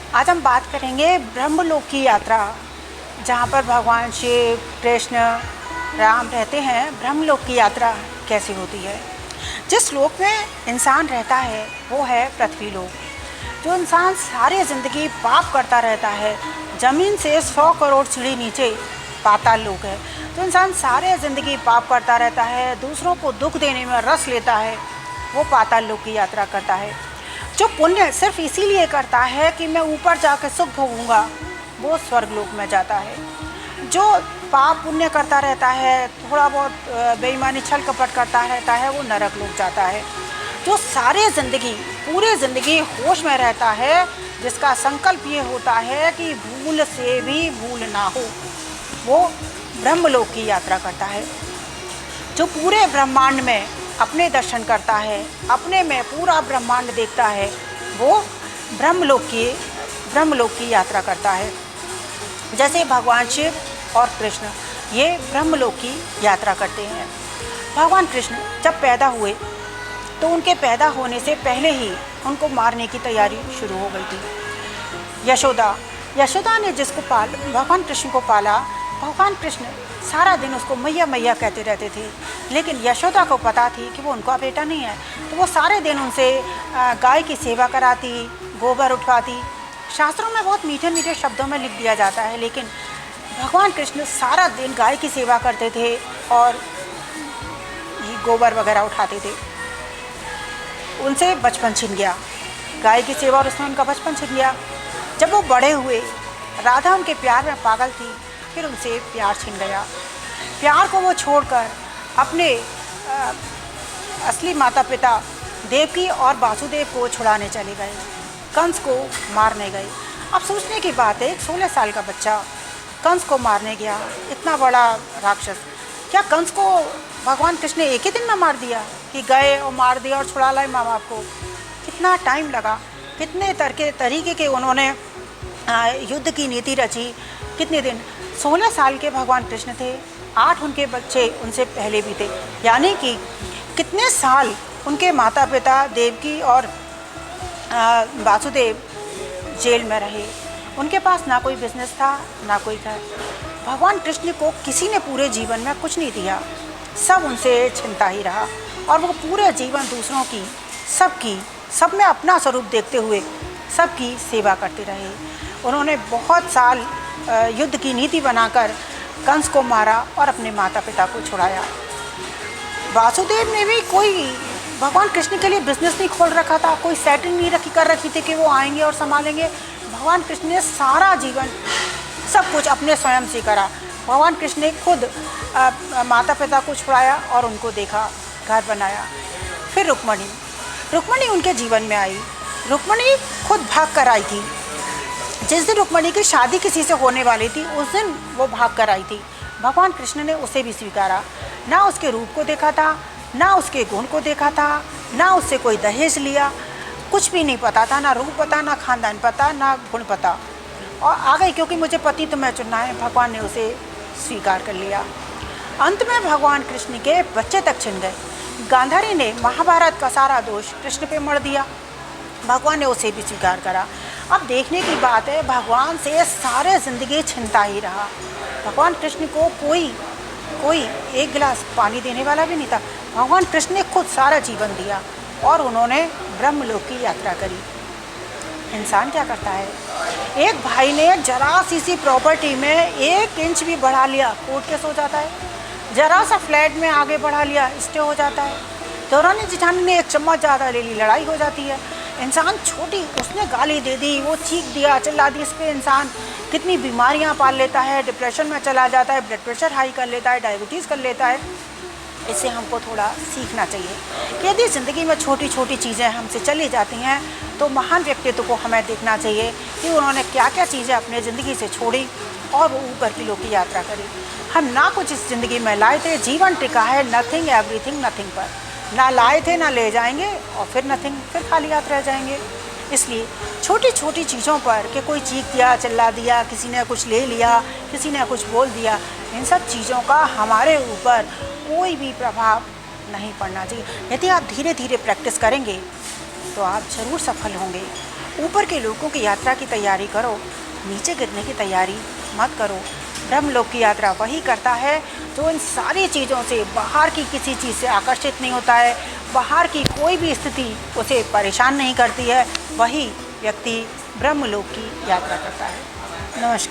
आज हम बात करेंगे ब्रह्मलोक की यात्रा, जहाँ पर भगवान शिव, कृष्ण, राम रहते हैं। ब्रह्मलोक की यात्रा कैसी होती है? जिस लोक में इंसान रहता है वो है पृथ्वी लोक। जो इंसान सारी ज़िंदगी पाप करता रहता है, ज़मीन से 100 करोड़ सीढ़ी नीचे पाताल लोक है। जो इंसान सारे ज़िंदगी पाप करता रहता है, दूसरों को दुख देने में रस लेता है, वो पाताल लोक की यात्रा करता है। जो पुण्य सिर्फ इसीलिए करता है कि मैं ऊपर जाकर सुख भोगूंगा, वो स्वर्ग लोक में जाता है। जो पाप पुण्य करता रहता है, थोड़ा बहुत बेईमानी छल कपट करता रहता है, वो नरक लोक जाता है। जो सारे ज़िंदगी पूरी ज़िंदगी होश में रहता है, जिसका संकल्प ये होता है कि भूल से भी भूल ना हो, वो ब्रह्मलोक की यात्रा करता है। जो पूरे ब्रह्मांड में अपने दर्शन करता है, अपने में पूरा ब्रह्मांड देखता है, वो ब्रह्मलोक की यात्रा करता है। जैसे भगवान शिव और कृष्ण ये ब्रह्मलोक की यात्रा करते हैं। भगवान कृष्ण जब पैदा हुए तो उनके पैदा होने से पहले ही उनको मारने की तैयारी शुरू हो गई थी। यशोदा ने जिसको भगवान कृष्ण को पाला, भगवान कृष्ण सारा दिन उसको मैया मैया कहते रहते थे। लेकिन यशोदा को पता थी कि वो उनका बेटा नहीं है, तो वो सारे दिन उनसे गाय की सेवा कराती, गोबर उठवाती। शास्त्रों में बहुत मीठे मीठे शब्दों में लिख दिया जाता है, लेकिन भगवान कृष्ण सारा दिन गाय की सेवा करते थे और ये गोबर वगैरह उठाते थे। उनसे बचपन छिन गया, गाय की सेवा और उसमें उनका बचपन छिन गया। जब वो बड़े हुए, राधा उनके प्यार में पागल थी, फिर उनसे प्यार छिन गया। प्यार को वो छोड़कर अपने असली माता पिता देवकी और वासुदेव को छुड़ाने चले गए, कंस को मारने गए। अब सोचने की बात है, 16 साल का बच्चा कंस को मारने गया, इतना बड़ा राक्षस। क्या कंस को भगवान कृष्ण ने एक ही दिन में मार दिया कि गए और मार दिया और छुड़ा लाए माँ बाप को? कितना टाइम लगा, कितने तरीके के उन्होंने युद्ध की नीति रची, कितने दिन। 16 साल के भगवान कृष्ण थे, 8 उनके बच्चे उनसे पहले भी थे, यानी कि कितने साल उनके माता पिता देवकी और वासुदेव जेल में रहे। उनके पास ना कोई बिजनेस था, ना कोई घर। भगवान कृष्ण को किसी ने पूरे जीवन में कुछ नहीं दिया, सब उनसे छिनता ही रहा। और वो पूरे जीवन दूसरों की, सब में अपना स्वरूप देखते हुए सबकी सेवा करते रहे। उन्होंने बहुत साल युद्ध की नीति बनाकर कंस को मारा और अपने माता पिता को छुड़ाया। वासुदेव ने भी कोई भगवान कृष्ण के लिए बिजनेस नहीं खोल रखा था, कोई सेटिंग नहीं कर रखी थी कि वो आएंगे और संभालेंगे। भगवान कृष्ण ने सारा जीवन सब कुछ अपने स्वयं से करा। भगवान कृष्ण ने खुद माता पिता को छुड़ाया और उनको देखा, घर बनाया। फिर रुक्मणी उनके जीवन में आई। रुक्मणी खुद भाग कर आई थी। जिस दिन रुक्मणी की शादी किसी से होने वाली थी, उस दिन वो भाग कर आई थी। भगवान कृष्ण ने उसे भी स्वीकारा। ना उसके रूप को देखा था, ना उसके गुण को देखा था, ना उससे कोई दहेज लिया, कुछ भी नहीं पता था, ना रूप पता, ना खानदान पता, ना गुण पता। और आ गई क्योंकि मुझे पति तुम्हें चुनना है, भगवान ने उसे स्वीकार कर लिया। अंत में भगवान कृष्ण के बच्चे तक छिन गए। गांधारी ने महाभारत का सारा दोष कृष्ण पे मढ़ दिया, भगवान ने उसे भी स्वीकार करा। अब देखने की बात है, भगवान से सारे ज़िंदगी छिनता ही रहा। भगवान कृष्ण को कोई एक गिलास पानी देने वाला भी नहीं था। भगवान कृष्ण ने खुद सारा जीवन दिया और उन्होंने ब्रह्मलोक की यात्रा करी। इंसान क्या करता है? एक भाई ने जरा सी प्रॉपर्टी में 1 इंच भी बढ़ा लिया, कोर्ट केस हो जाता है। जरा सा फ्लैट में आगे बढ़ा लिया, स्टे हो जाता है। दौरानी जेठानी ने 1 चम्मच ज़्यादा ले ली, लड़ाई हो जाती है। इंसान छोटी, उसने गाली दे दी, वो चीख दिया, चिल्ला दी, इस पर इंसान कितनी बीमारियां पाल लेता है, डिप्रेशन में चला जाता है, ब्लड प्रेशर हाई कर लेता है, डायबिटीज़ कर लेता है। इससे हमको थोड़ा सीखना चाहिए कि यदि ज़िंदगी में छोटी छोटी चीज़ें हमसे चली जाती हैं, तो महान व्यक्तित्व को हमें देखना चाहिए कि उन्होंने क्या क्या चीज़ें अपने ज़िंदगी से छोड़ी और वो ऊपर की लोक की यात्रा करी। हम ना कुछ इस ज़िंदगी में लाए थे, जीवन टिका है नथिंग एवरीथिंग नथिंग पर। ना लाए थे, ना ले जाएंगे, और फिर नथिंग, फिर खाली हाथ रह जाएंगे। इसलिए छोटी छोटी चीज़ों पर कि कोई चीख दिया, चिल्ला दिया, किसी ने कुछ ले लिया, किसी ने कुछ बोल दिया, इन सब चीज़ों का हमारे ऊपर कोई भी प्रभाव नहीं पड़ना चाहिए। यदि आप धीरे धीरे प्रैक्टिस करेंगे तो आप ज़रूर सफल होंगे। ऊपर के लोगों की यात्रा की तैयारी करो, नीचे गिरने की तैयारी मत करो। ब्रह्मलोक की यात्रा वही करता है जो इन सारी चीज़ों से, बाहर की किसी चीज़ से आकर्षित नहीं होता है, बाहर की कोई भी स्थिति उसे परेशान नहीं करती है, वही व्यक्ति ब्रह्मलोक की यात्रा करता है। नमस्कार।